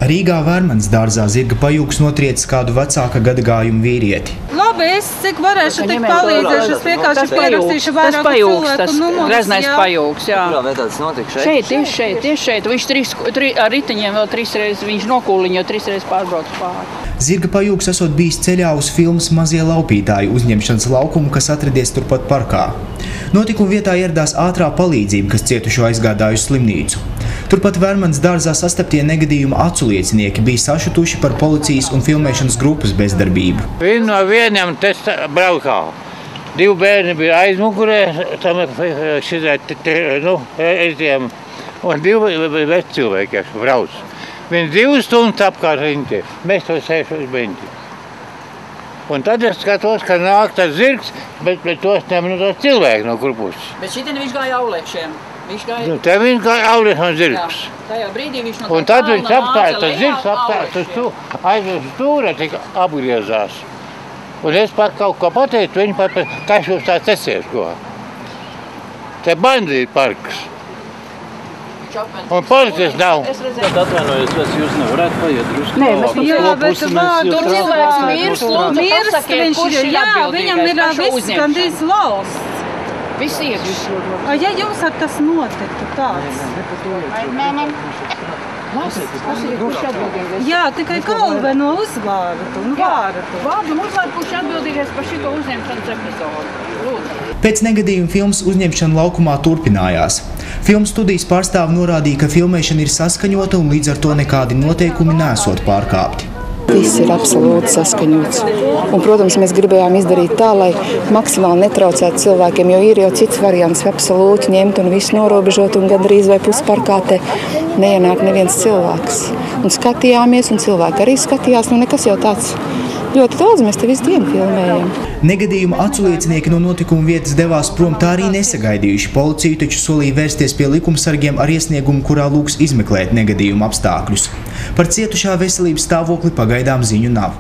Rīgā Vērmanas dārzā zirga pajūgs notriecis kādu vecāka gadagājuma vīrieti. Labi, es cik varēšu tik palīdzēšu, es vienkārši pierakstīšu vairāk cilvēku numurus. Greznais pajūgs, jā. Kurā vietā tas notika? Šeit? Tieši šeit. Viņš ar riteņiem vēl 3 reizes, viņš nokūliņo 3 reizes pārbrauc pāri. Zirga pajūgs esot bijis ceļā uz filmas Mazie laupītāji uzņemšanas laukumu, kas atradies turpat parkā. Notikuma vietā ieradās ātrā palīdzība, kas cietušo aizgādāju uz slimnīcu. Turpat Vērmanas dārzā sastaptie negadījuma acu liecinieki bija sašutuši par policijas un filmēšanas grupas bezdarbību. Vienu no vieniem te braukā. 2 bērni bija aizmugurē, tam aiziem, un 2 veci cilvēki brauc. Viņi 2 stundas apkārt riņķi, mēs to sēšu uz beņķi. Un tad es skatos, ka nāk tas zirgs, bet pret tos tos cilvēki no kurpus. Bet šitien viņš gāja aulēkšiem. Te viņš gāja aulēs no zirgs. Tajā brīdī viņš no un tad viņš apstāja, tas zirgs apstāja, aiz uz stūra tik apgriezās. Un es pat kaut ko pateicu, viņi pat, kā jūs tās esies ko. Te bandīti parks. Un policis nav. Tad atvainojos, vai jūs nevarētu paiet drusku? Nē, jā, bet tur cilvēks mirs, viņam ir viss gandrīz lausts. Viss iekš. Ja jums ar tas notiktu tāds? Jā, tikai galveno uzvārdu un vārdu. Vārdu un uzvārdu, kurš atbildīgais par šito uzņemšanas epizodu. Pēc negadījuma filmas uzņemšana laukumā turpinājās. Filmu studijas pārstāve norādīja, ka filmēšana ir saskaņota un līdz ar to nekādi noteikumi nesot pārkāpti. Viss ir absolūti saskaņots. Un, protams, mēs gribējām izdarīt tā, lai maksimāli netraucētu cilvēkiem, jo ir jau cits variants absolūti ņemt un visu norobežot un gandrīz vai pusparkā te neienāk neviens cilvēks. Un skatījāmies, un cilvēki arī skatījās, nu nekas jau tāds ļoti daudz, mēs te visu dienu filmējam. Negadījuma aculiecinieki no notikuma vietas devās prom tā arī nesagaidījuši policiju, taču solīja vērsties pie likumsargiem ar iesniegumu, kurā lūgs izmeklēt negadījuma apstākļus. Par cietušā veselības stāvokli pagaidām ziņu nav.